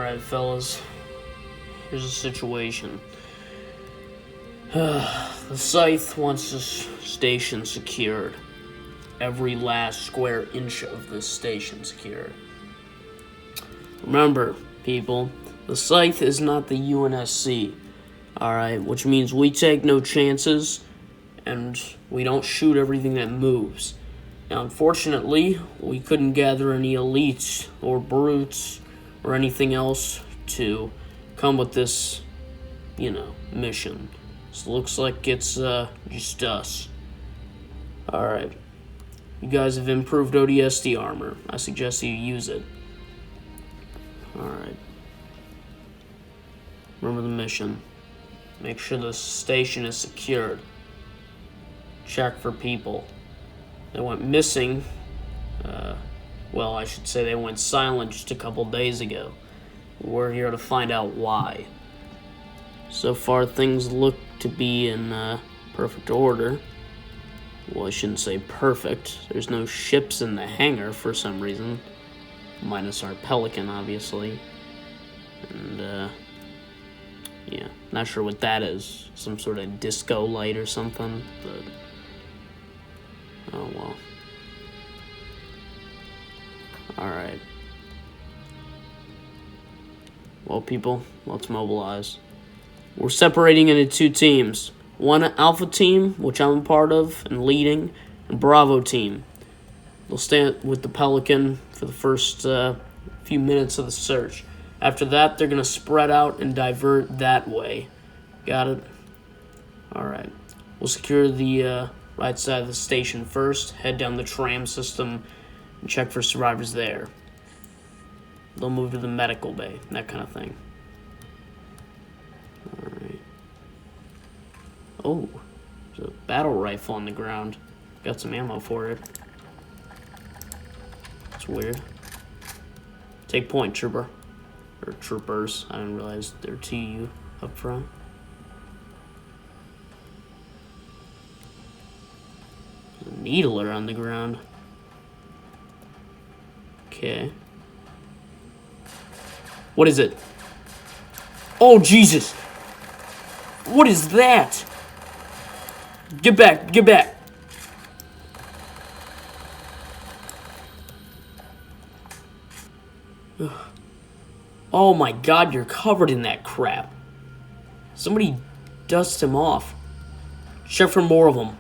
Alright, fellas. Here's the situation. The Sythe wants this station secured. Every last square inch of this station secured. Remember, people, the Sythe is not the UNSC. Alright, which means we take no chances, and we don't shoot everything that moves. Now, unfortunately, we couldn't gather any elites or brutes or anything else to come with this, mission. So looks like it's just us. Alright. You guys have improved ODST armor. I suggest you use it. Alright. Remember the mission. Make sure the station is secured. Check for people. They went missing. Well, I should say they went silent just a couple days ago. We're here to find out why. So far, things look to be in perfect order. Well, I shouldn't say perfect. There's no ships in the hangar for some reason. Minus our Pelican, obviously. And, yeah, not sure what that is. Some sort of disco light or something, but... oh, well. Alright. Well, people, let's mobilize. We're separating into two teams. One Alpha team, which I'm a part of and leading, and Bravo team. They'll stay with the Pelican for the first few minutes of the search. After that, they're going to spread out and divert that way. Got it? Alright. We'll secure the right side of the station first, head down the tram system, and check for survivors there. They'll move to the medical bay, that kind of thing. Alright. Oh, there's a battle rifle on the ground. Got some ammo for it. That's weird. Take point, trooper. Or troopers. I didn't realize there were two up front. There's a needler on the ground. Okay. What is it? Oh, Jesus! What is that? Get back! Get back! Ugh. Oh my God, you're covered in that crap. Somebody dust him off. Check for more of them.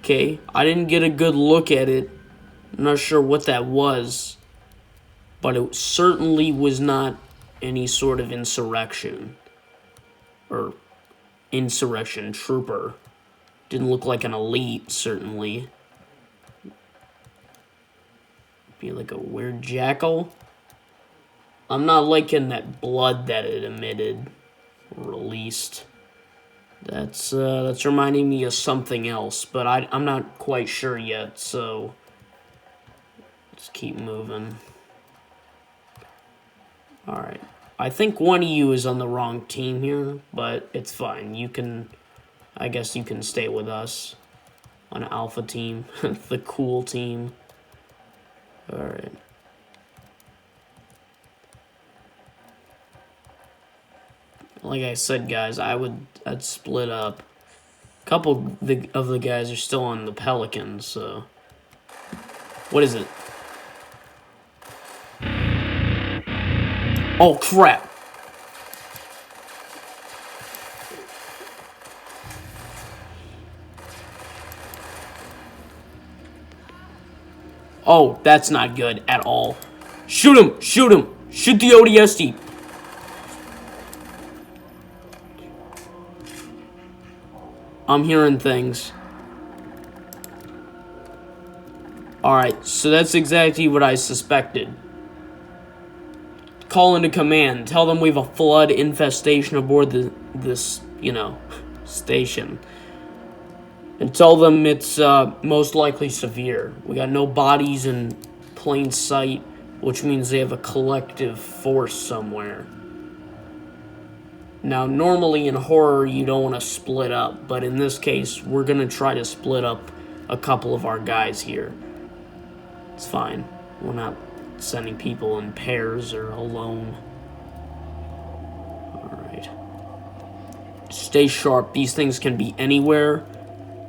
Okay, I didn't get a good look at it. I'm not sure what that was. But it certainly was not any sort of insurrection. Or insurrection trooper. Didn't look like an elite, certainly. Be like a weird jackal. I'm not liking that blood that it emitted. Released. That's reminding me of something else. But I'm not quite sure yet, so... let's keep moving. Alright. I think one of you is on the wrong team here, but it's fine. You can... I guess you can stay with us. On Alpha team. The cool team. Alright. Like I said, guys, I'd split up. A couple of the guys are still on the Pelican, so... what is it? Oh, crap! Oh, that's not good at all. Shoot him! Shoot him! Shoot the ODST! I'm hearing things. Alright, so that's exactly what I suspected. Call into command. Tell them we have a flood infestation aboard this, station. And tell them it's most likely severe. We got no bodies in plain sight, which means they have a collective force somewhere. Now, normally in horror, you don't want to split up, but in this case, we're going to try to split up a couple of our guys here. It's fine. We're not sending people in pairs or alone. Alright. Stay sharp. These things can be anywhere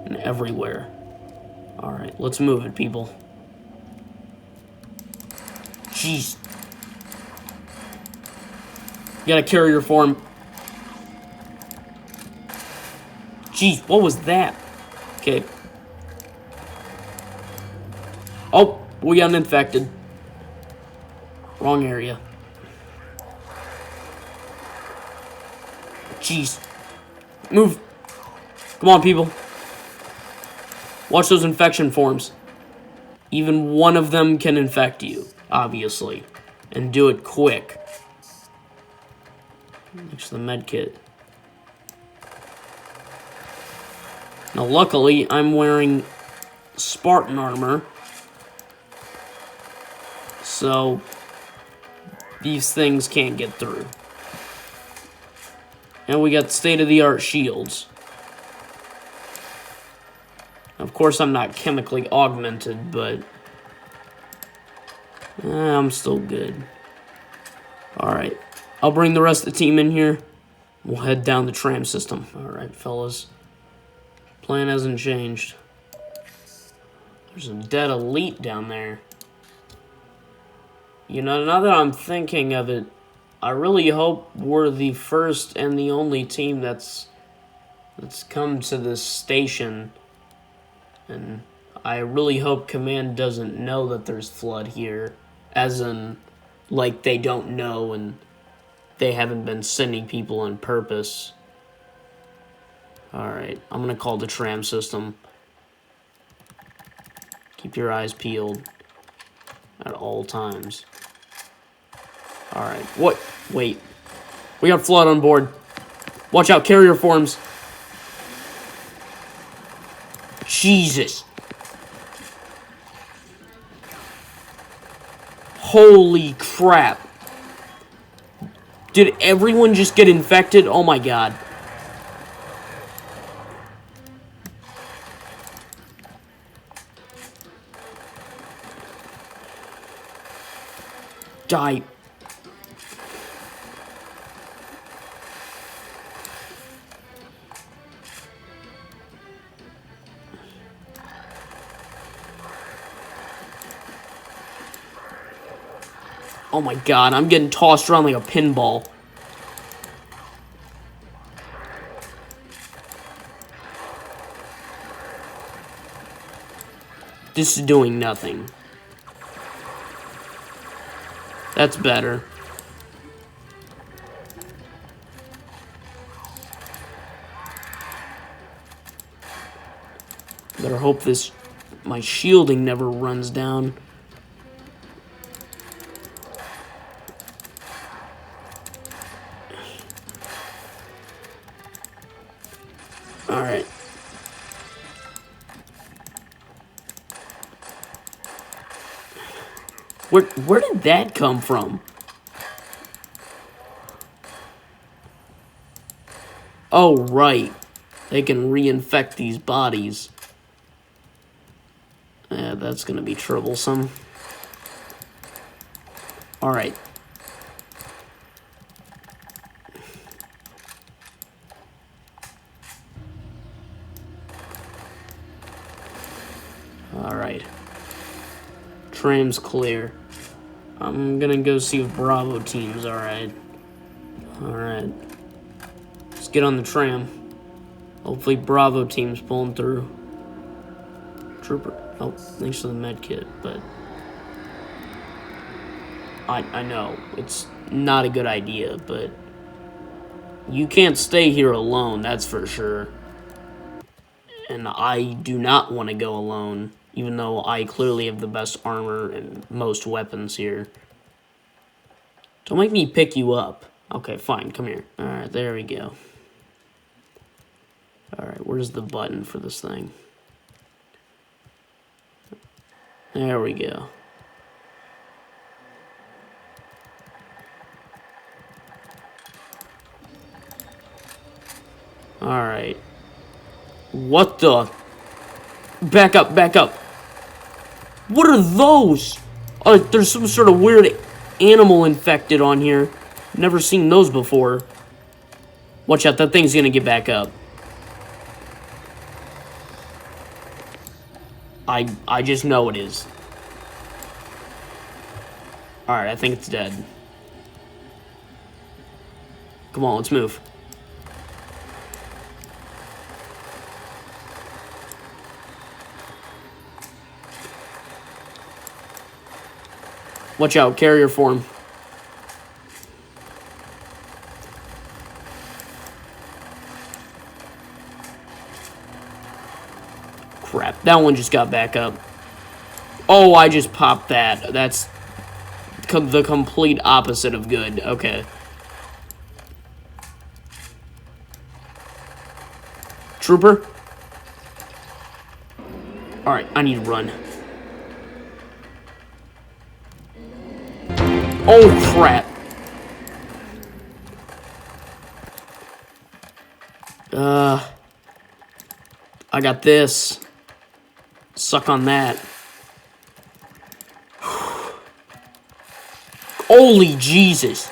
and everywhere. Alright, let's move it, people. Jeez. You gotta carrier form. Jeez, what was that? Okay. Oh, we got infected. Wrong area. Jeez. Move. Come on, people. Watch those infection forms. Even one of them can infect you, obviously. And do it quick. Next to the med kit. Now, luckily, I'm wearing Spartan armor. So, these things can't get through. And we got state-of-the-art shields. Of course, I'm not chemically augmented, but I'm still good. Alright. I'll bring the rest of the team in here. We'll head down the tram system. Alright, fellas. Plan hasn't changed. There's a dead elite down there. You know, now that I'm thinking of it, I really hope we're the first and the only team that's come to this station. And I really hope Command doesn't know that there's flood here. As in, like, they don't know and they haven't been sending people on purpose. Alright, I'm gonna call the tram system. Keep your eyes peeled at all times. Alright, what? Wait. We got flood on board. Watch out, carrier forms. Jesus. Holy crap. Did everyone just get infected? Oh my god. Die. Oh my god, I'm getting tossed around like a pinball. This is doing nothing. That's better. Better hope my shielding never runs down. Alright. Where did that come from? Oh, right. They can reinfect these bodies. That's gonna be troublesome. Alright. Alright. Tram's clear. I'm gonna go see if Bravo team's alright. Alright. Let's get on the tram. Hopefully Bravo team's pulling through. Trooper. Oh, thanks to the med kit, but I know it's not a good idea, but you can't stay here alone, that's for sure. And I do not want to go alone, even though I clearly have the best armor and most weapons here. Don't make me pick you up. Okay, fine, come here. Alright, there we go. Alright, where's the button for this thing? There we go. Alright. What the? Back up, back up. What are those? Oh, there's some sort of weird animal infected on here. Never seen those before. Watch out, that thing's gonna get back up. I just know it is. Alright, I think it's dead. Come on, let's move. Watch out, carrier form. Crap, that one just got back up. Oh, I just popped that. That's the complete opposite of good. Okay. Trooper? Alright, I need to run. Oh, crap. I got this. Suck on that. Holy Jesus.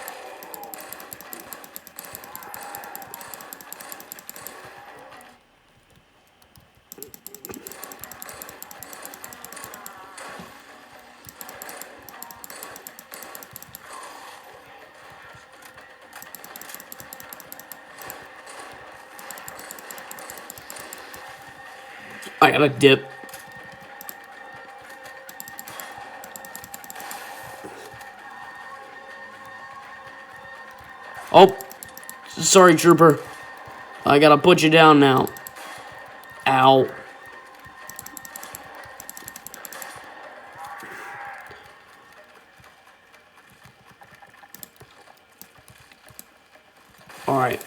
I gotta dip. Oh, sorry, Trooper. I gotta put you down now. Ow. Alright.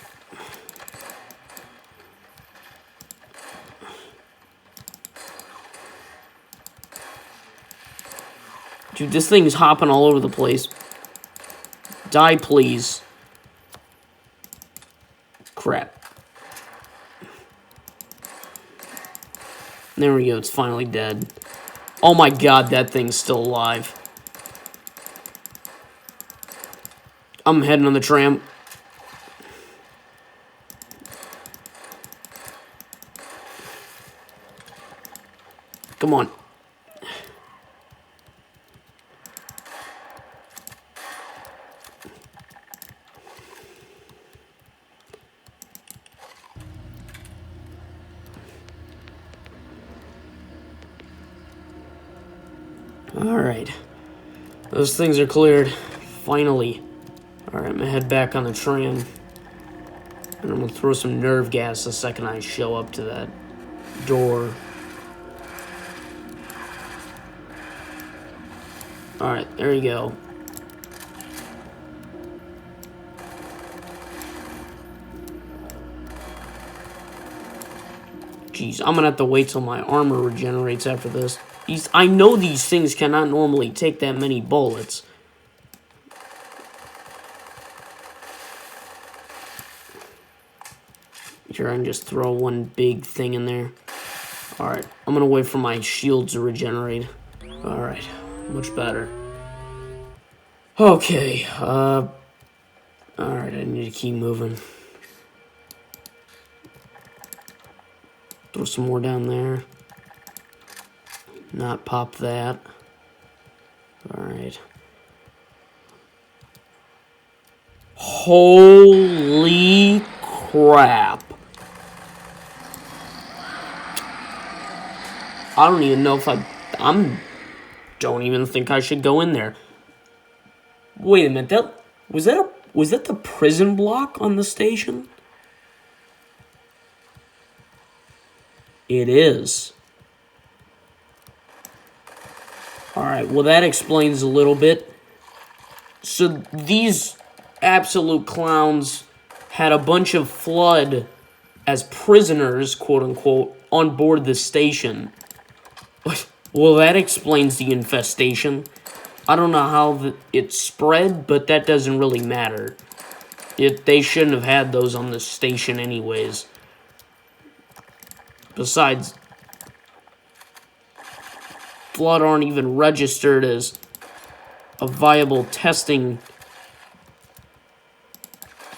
Dude, this thing's hopping all over the place. Die, please. Crap. There we go, it's finally dead. Oh my god, that thing's still alive. I'm heading on the tram. Come on. Alright. Those things are cleared. Finally. Alright, I'm gonna head back on the tram. And I'm gonna throw some nerve gas the second I show up to that door. Alright, there you go. Jeez, I'm gonna have to wait till my armor regenerates after this. I know these things cannot normally take that many bullets. Here, I can just throw one big thing in there. Alright, I'm gonna wait for my shields to regenerate. Alright, much better. Okay, alright, I need to keep moving. Throw some more down there. Not pop that. Alright. Holy crap. I don't even know if don't even think I should go in there. Wait a minute, was that the prison block on the station? It is. Alright, well that explains a little bit. So these absolute clowns had a bunch of Flood as prisoners, quote-unquote, on board the station. Well, that explains the infestation. I don't know how it spread, but that doesn't really matter. They shouldn't have had those on the station anyways. Besides, Flood aren't even registered as a viable testing.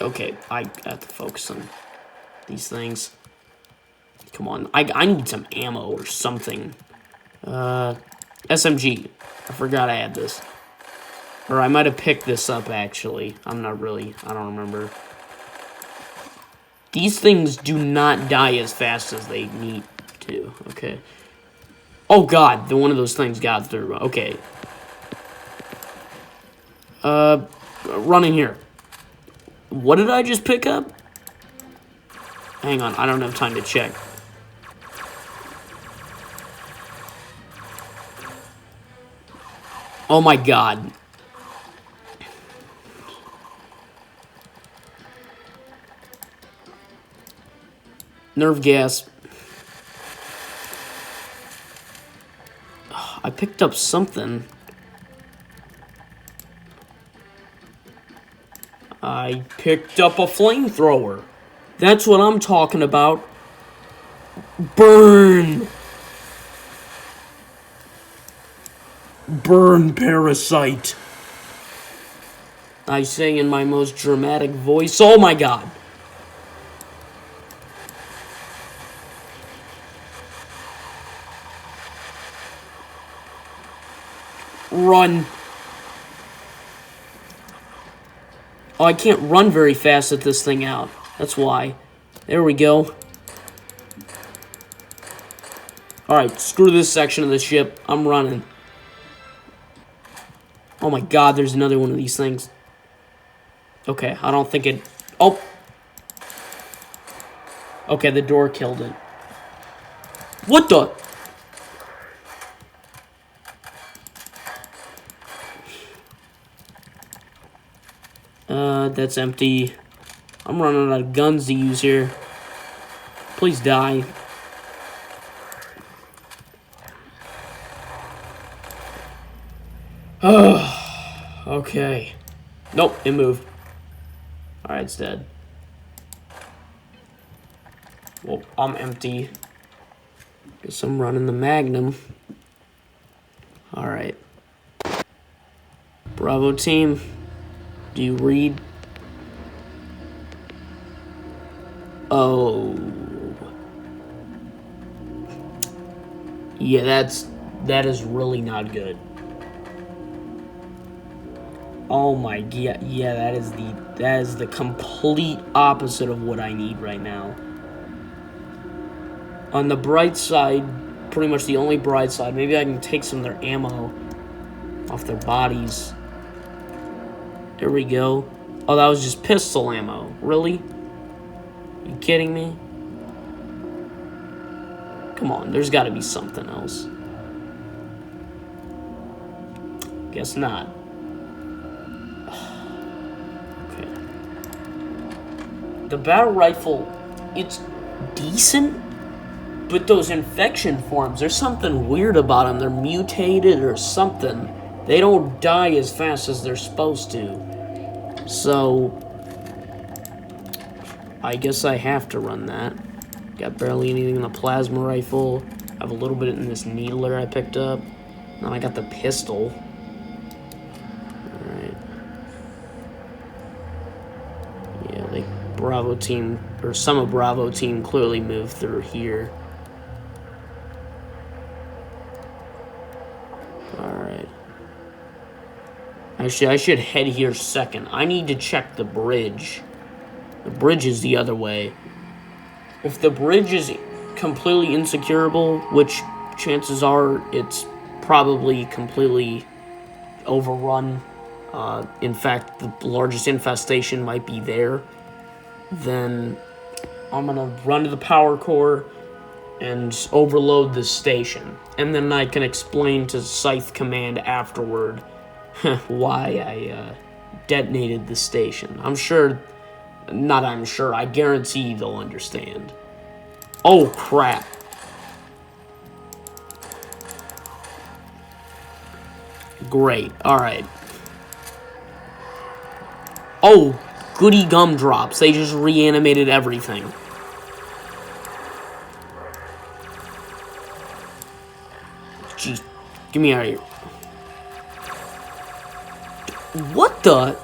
Okay, I have to focus on these things. Come on, I need some ammo or something. SMG. I forgot I had this. Or I might have picked this up, actually. I don't remember. These things do not die as fast as they need to. Okay. Oh, God. One of those things got through. Okay. Run in here. What did I just pick up? Hang on. I don't have time to check. Oh, my God. Nerve gas. I picked up something. I picked up a flamethrower. That's what I'm talking about. Burn! Burn, parasite. I say in my most dramatic voice. Oh my God. Run. Oh, I can't run very fast at this thing out. That's why. There we go. Alright, screw this section of the ship. I'm running. Oh my God, there's another one of these things. Okay, I don't think it... Oh! Okay, the door killed it. What the... That's empty. I'm running out of guns to use here. Please die. Okay. Nope, it moved. Alright, it's dead. Well, I'm empty. Guess I'm running the Magnum. Alright. Bravo team. Do you read? Oh. Yeah, that is really not good. Oh my God. Yeah, that is the complete opposite of what I need right now. On the bright side, pretty much the only bright side, maybe I can take some of their ammo off their bodies. There we go. Oh, that was just pistol ammo. Really? You kidding me? Come on, there's got to be something else. Guess not. Okay. The battle rifle, it's decent, but those infection forms, there's something weird about them. They're mutated or something. They don't die as fast as they're supposed to. So, I guess I have to run that. Got barely anything in the plasma rifle. I have a little bit in this needler I picked up. Then I got the pistol. Alright. Yeah, they Bravo team, or some of Bravo team clearly moved through here. Alright. Actually, I should head here second. I need to check the bridge. The bridge is the other way. If the bridge is completely insecurable, which chances are it's probably completely overrun, in fact, the largest infestation might be there, then I'm going to run to the power core and overload the station. And then I can explain to Sythe Command afterward why I detonated the station. I guarantee they'll understand. Oh, crap. Great, alright. Oh, goody gumdrops. They just reanimated everything. Jeez, get me out of here. What the?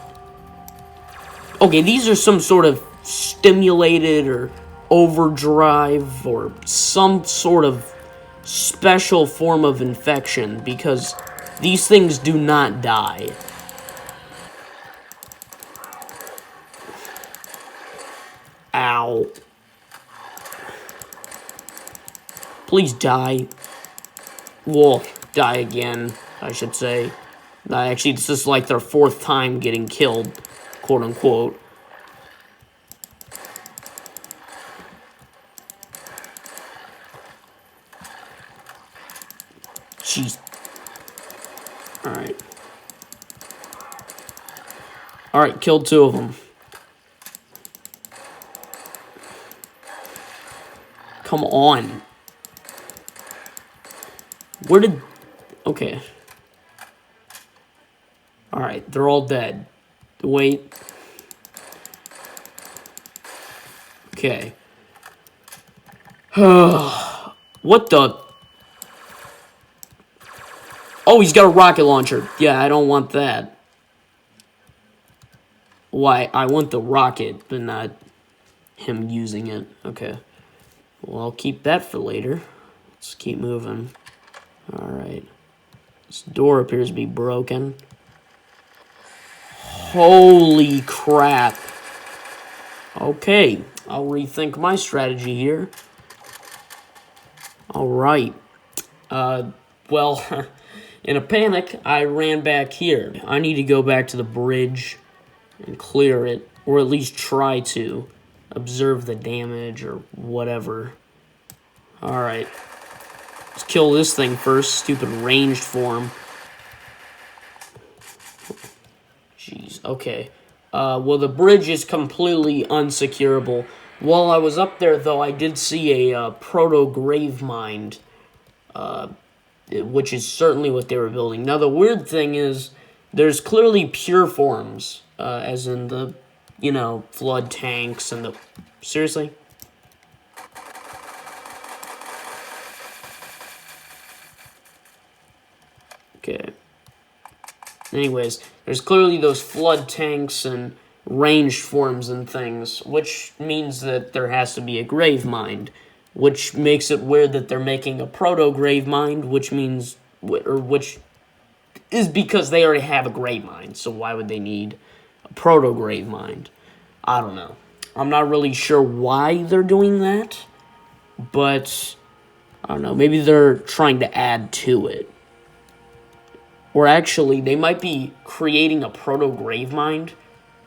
Okay, these are some sort of stimulated or overdrive or some sort of special form of infection, because these things do not die. Ow. Please die. Well, die again, I should say. Actually, this is like their 4th time getting killed, quote unquote. Jeez. Alright. Alright, killed 2 of them. Come on. Where did... Okay. Alright, they're all dead. Wait. Okay. What the... Oh, he's got a rocket launcher. Yeah, I don't want that. Why? I want the rocket, but not him using it. Okay. Well, I'll keep that for later. Let's keep moving. Alright. This door appears to be broken. Holy crap. Okay. I'll rethink my strategy here. Alright. Well, in a panic, I ran back here. I need to go back to the bridge and clear it, or at least try to. Observe the damage, or whatever. Alright. Let's kill this thing first. Stupid ranged form. Jeez, okay. Well, the bridge is completely unsecurable. While I was up there, though, I did see a proto-grave mind, which is certainly what they were building. Now, the weird thing is, there's clearly pure forms, as in the, you know, flood tanks and the... Seriously? Okay. Anyways, there's clearly those flood tanks and ranged forms and things, which means that there has to be a grave mind, which makes it weird that they're making a proto-grave mind, which means, or which is because they already have a grave mind, so why would they need a proto-grave mind? I don't know. I'm not really sure why they're doing that, but I don't know, maybe they're trying to add to it. Or actually, they might be creating a proto-grave mind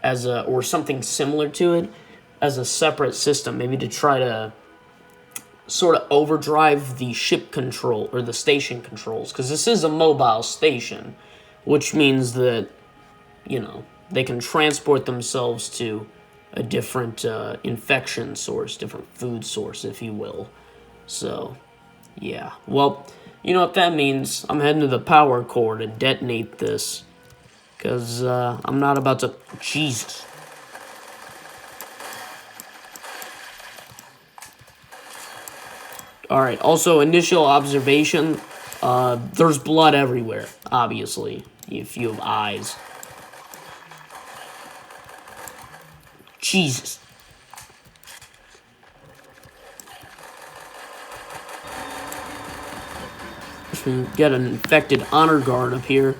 as a, or something similar to it, as a separate system, maybe to try to sort of overdrive the ship control, or the station controls, because this is a mobile station, which means that, you know, they can transport themselves to a different infection source, different food source, if you will. So, yeah. Well, you know what that means. I'm heading to the power core to detonate this. Because I'm not about to... Jesus. Alright, also, initial observation. There's blood everywhere, obviously, if you have eyes. Jesus. Got an infected honor guard up here.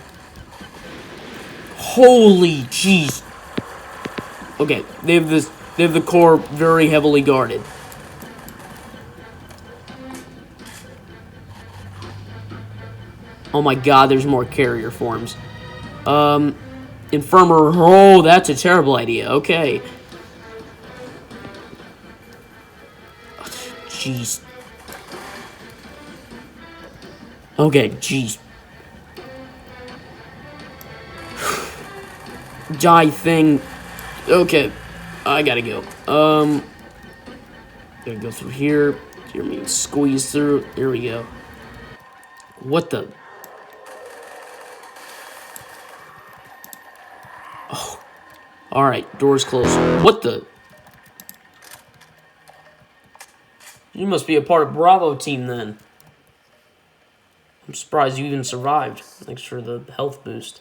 Holy jeez. Okay, they have the core very heavily guarded. Oh my god, there's more carrier forms. Infirmer, oh, that's a terrible idea. Okay. Jeez. Okay, jeez. Die thing. Okay, I gotta go. Gotta go through here. Hear me squeeze through. Here we go. What the? Oh. Alright, doors closed. What the? You must be a part of Bravo team then. I'm surprised you even survived. Thanks for the health boost.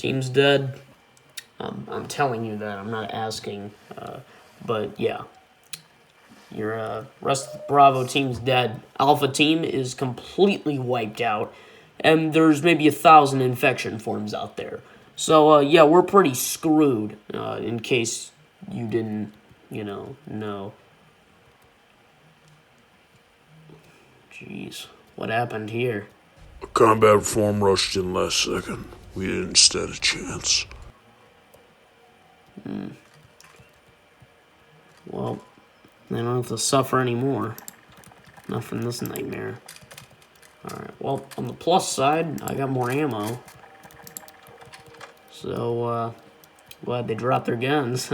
Team's dead. I'm telling you that. I'm not asking. But yeah. Your rest of the Bravo team's dead. Alpha team is completely wiped out. And there's maybe 1,000 infection forms out there. So, yeah, we're pretty screwed, in case you didn't, know. Jeez, what happened here? A combat form rushed in last second. We didn't stand a chance. Well, I don't have to suffer anymore. Not from this nightmare. Alright, well, on the plus side, I got more ammo. So, glad they dropped their guns.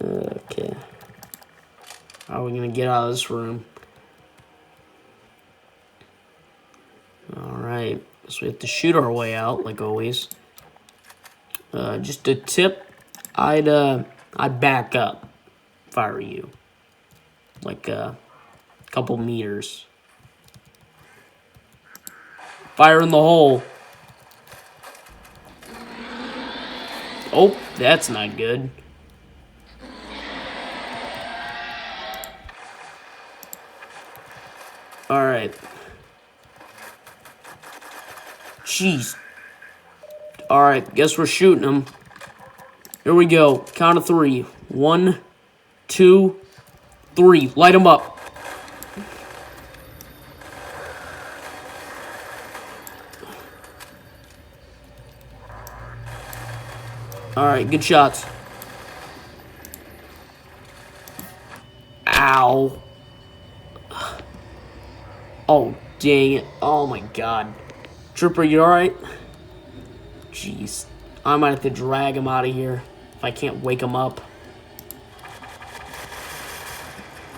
Okay. How are we gonna get out of this room? Alright, so we have to shoot our way out, like always. Just a tip, I'd back up if I were you. Like, a couple meters. Fire in the hole. Oh, that's not good. Alright. Jeez. Alright, guess we're shooting them. Here we go. Count of 3. 1, 2, 3. Light them up. Alright, good shots. Ow. Oh, dang it. Oh my god. Trooper, you alright? Jeez. I might have to drag him out of here if I can't wake him up.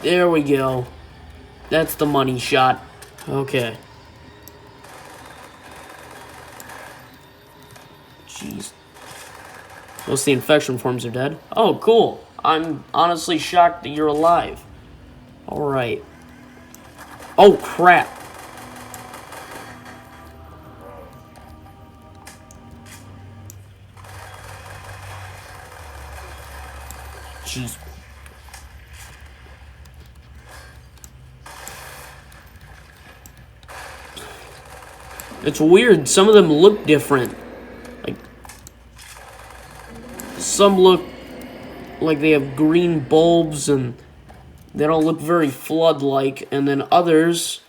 There we go. That's the money shot. Okay. Jeez. Most of the infection forms are dead. Oh, cool. I'm honestly shocked that you're alive. Alright. Oh, crap. Jeez. It's weird. Some of them look different. Like, some look like they have green bulbs and they don't look very flood-like, and then others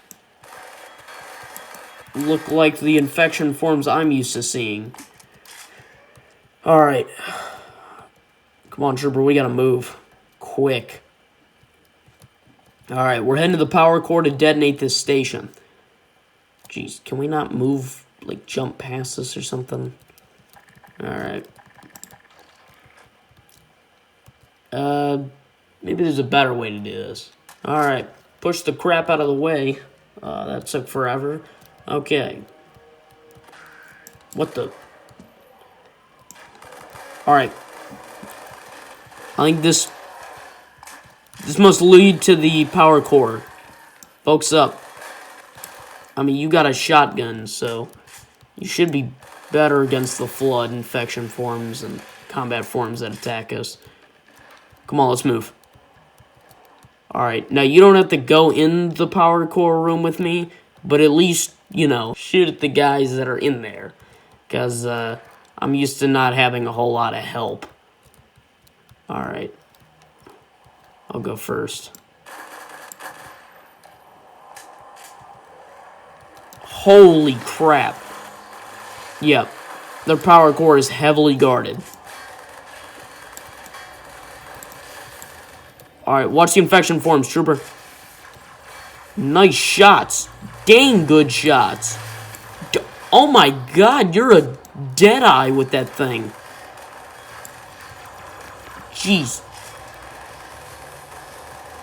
look like the infection forms I'm used to seeing. Alright. Come on, Trooper, we gotta move. Quick. Alright, we're heading to the power core to detonate this station. Jeez, can we not move, like, jump past this or something? Alright. Maybe there's a better way to do this. Alright, push the crap out of the way. That took forever. Okay. What the? Alright. I think this must lead to the power core. Folks up. I mean, you got a shotgun, so you should be better against the flood, infection forms, and combat forms that attack us. Come on, let's move. Alright, now you don't have to go in the power core room with me, but at least, shoot at the guys that are in there. Because I'm used to not having a whole lot of help. Alright. I'll go first. Holy crap. Yep. Their power core is heavily guarded. Alright, watch the infection forms, Trooper. Nice shots. Dang good shots. Oh my god, you're a deadeye with that thing. Jeez.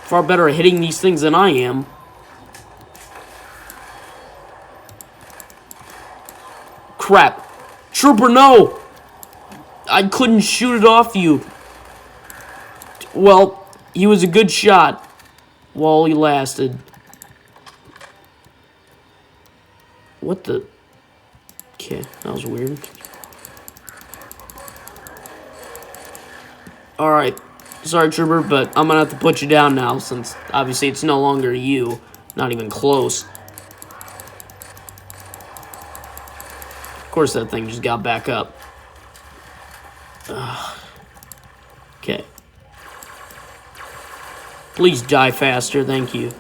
Far better at hitting these things than I am. Crap. Trooper, no! I couldn't shoot it off you. Well, he was a good shot while he lasted. What the? Okay, that was weird. Alright. Sorry, Trooper, but I'm gonna have to put you down now, since obviously it's no longer you. Not even close. Of course that thing just got back up. Okay. Please die faster, thank you.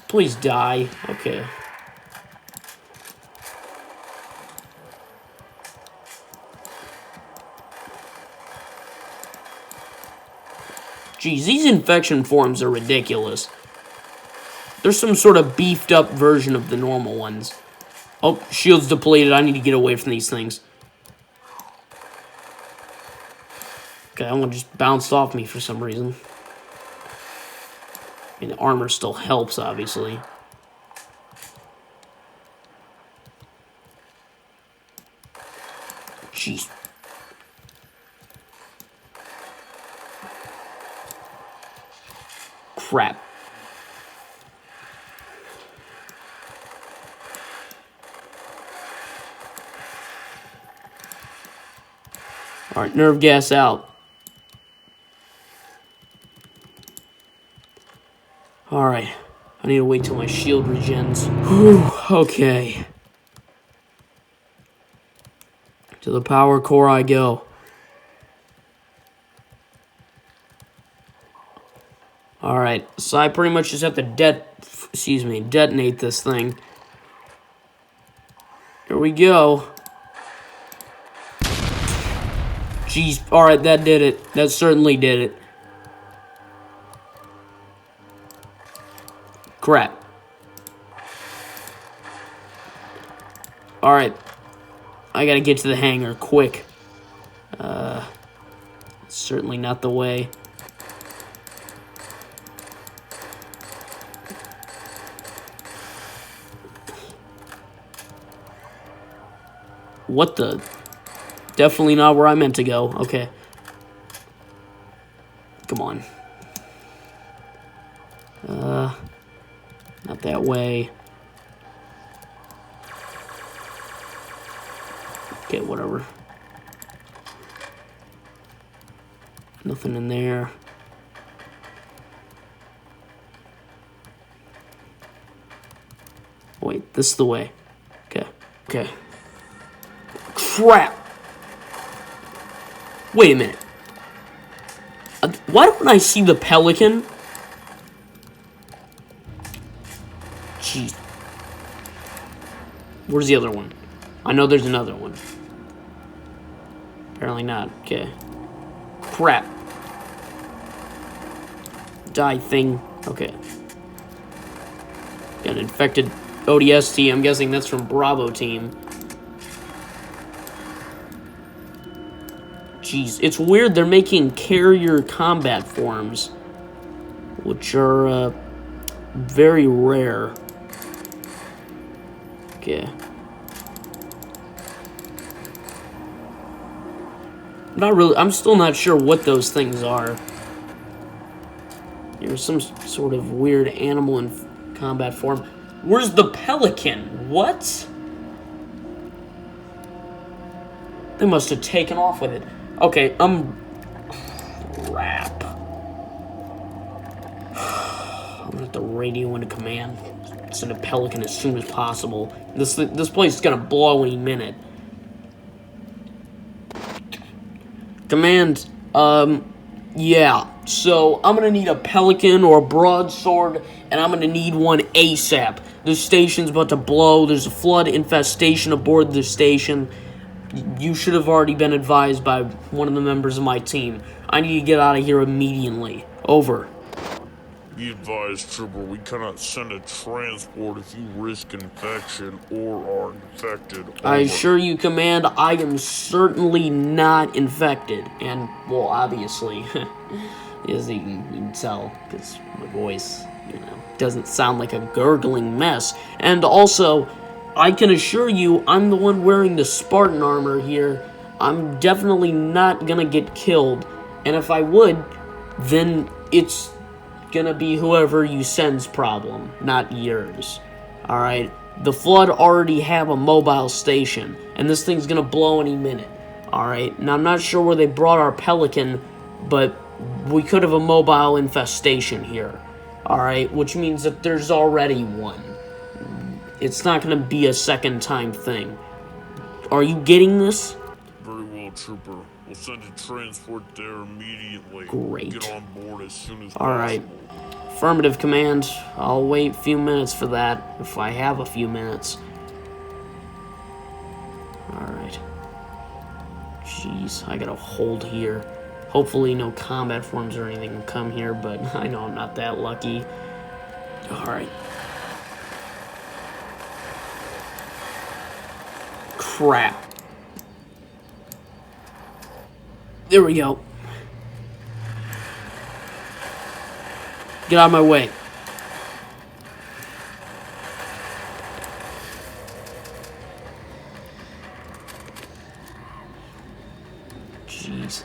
Please die. Okay. Jeez, these infection forms are ridiculous. There's some sort of beefed up version of the normal ones. Oh, shield's depleted. I need to get away from these things. Okay, that one just bounced off me for some reason. I mean, the armor still helps, obviously. Jeez. Crap. Alright, nerve gas out. Alright. I need to wait till my shield regens. Whew, okay. To the power core I go. Alright, so I pretty much just have to detonate this thing. Here we go. Jeez, alright, that did it. That certainly did it. Crap. Alright. I gotta get to the hangar, quick. Certainly not the way. What the? Definitely not where I meant to go. Okay. Come on. Not that way. Okay, whatever. Nothing in there. Wait, this is the way. Okay. Okay. Crap! Wait a minute. Why don't I see the pelican? Jeez. Where's the other one? I know there's another one. Apparently not. Okay. Crap. Die thing. Okay. Got an infected ODST. I'm guessing that's from Bravo team. Jeez, it's weird they're making carrier combat forms, which are very rare. Okay. I'm still not sure what those things are. There's some sort of weird animal in combat form. Where's the pelican? What? They must have taken off with it. Okay, crap. I'm gonna have to radio into command. Send a pelican as soon as possible. This place is gonna blow any minute. Command, yeah. So, I'm gonna need a pelican or a broadsword, and I'm gonna need one ASAP. The station's about to blow. There's a flood infestation aboard the station. You should have already been advised by one of the members of my team. I need to get out of here immediately. Over. Be advised, Trooper, we cannot send a transport if you risk infection or are infected. Over. I assure you, Command, I am certainly not infected. And, well, obviously, as you can tell, because my voice, doesn't sound like a gurgling mess. And also, I can assure you, I'm the one wearing the Spartan armor here. I'm definitely not gonna get killed. And if I would, then it's gonna be whoever you send's problem, not yours. Alright? The Flood already have a mobile station, and this thing's gonna blow any minute. Alright? Now, I'm not sure where they brought our Pelican, but we could have a mobile infestation here. Alright? Which means that there's already one. It's not gonna be a second time thing. Are you getting this? Very well, Trooper. We'll send a transport there immediately. Great. Get on board as soon as Alright. possible. Affirmative, Command. I'll wait a few minutes for that, if I have a few minutes. Alright. Jeez, I gotta hold here. Hopefully no combat forms or anything will come here, but I know I'm not that lucky. Alright. Crap. There we go. Get out of my way. Jeez.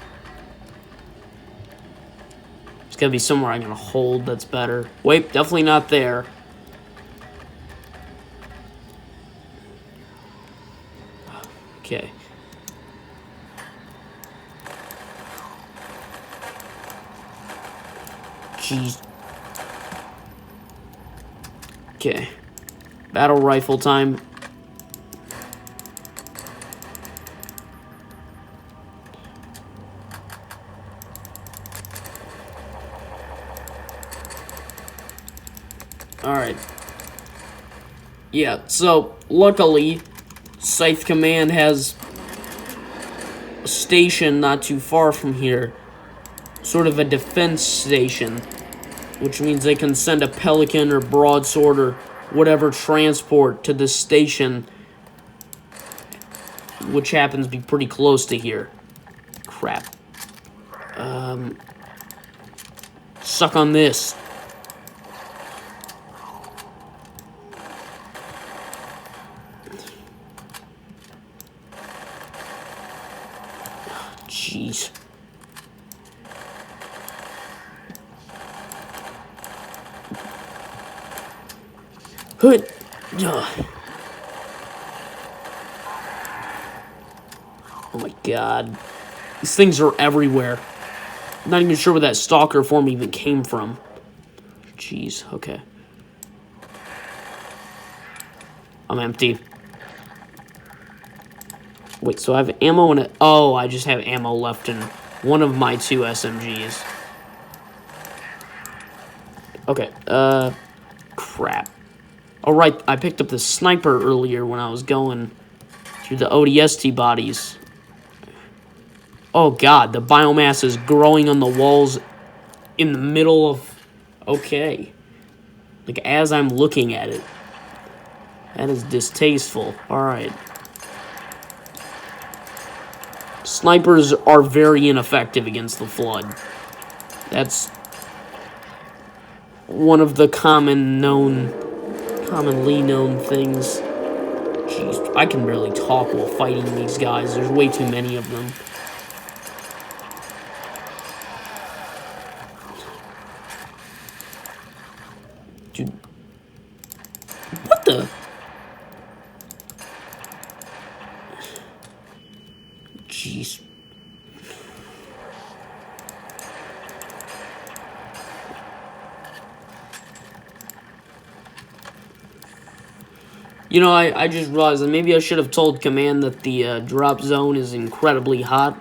There's gotta be somewhere I can hold that's better. Wait, definitely not there. Okay. Jeez. Okay. Battle rifle time. Alright. Yeah, so, luckily, Sythe Command has a station not too far from here. Sort of a defense station. Which means they can send a Pelican or broadsword or whatever transport to this station. Which happens to be pretty close to here. Crap. Suck on this. Jeez. Hood. Oh my god. These things are everywhere. I'm not even sure where that stalker form even came from. Jeez, okay. I'm empty. Wait, so I have ammo in it. Oh, I just have ammo left in one of my two SMGs. Okay, crap. Oh, right, I picked up the sniper earlier when I was going through the ODST bodies. Oh, God, the biomass is growing on the walls in the middle of... Okay. Like, as I'm looking at it. That is distasteful. Alright. Snipers are very ineffective against the Flood. That's one of the commonly known things. Jeez, I can barely talk while fighting these guys. There's way too many of them. Dude. What the? Jeez. You know, I just realized that maybe I should have told Command that the drop zone is incredibly hot,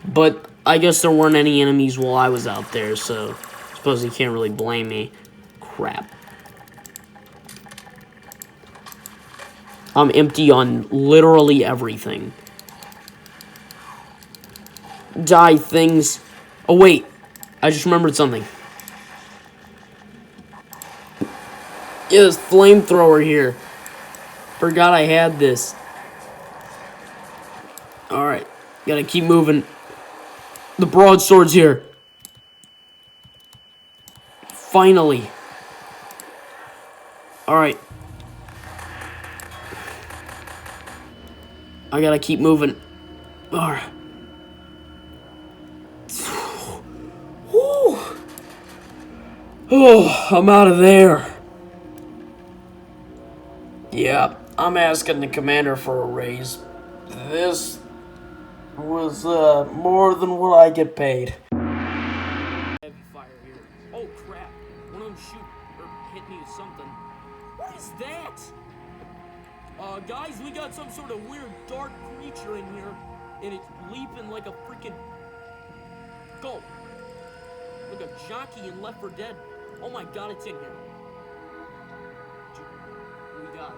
but I guess there weren't any enemies while I was out there, so I suppose he can't really blame me. Crap. I'm empty on literally everything. Die things. Oh, wait. I just remembered something. Yeah, this flamethrower here. Forgot I had this. Alright. Gotta keep moving. The broadsword's here. Finally. Alright. I gotta keep moving. Alright. Oh, I'm out of there. Yeah, I'm asking the commander for a raise. This was more than what I get paid. Heavy fire here. Oh crap! One of them hit me with something. What is that? Guys, we got some sort of weird dark creature in here, and it's leaping like a freaking go. Like a jockey in Left 4 Dead. Oh my god, it's in here. We got it.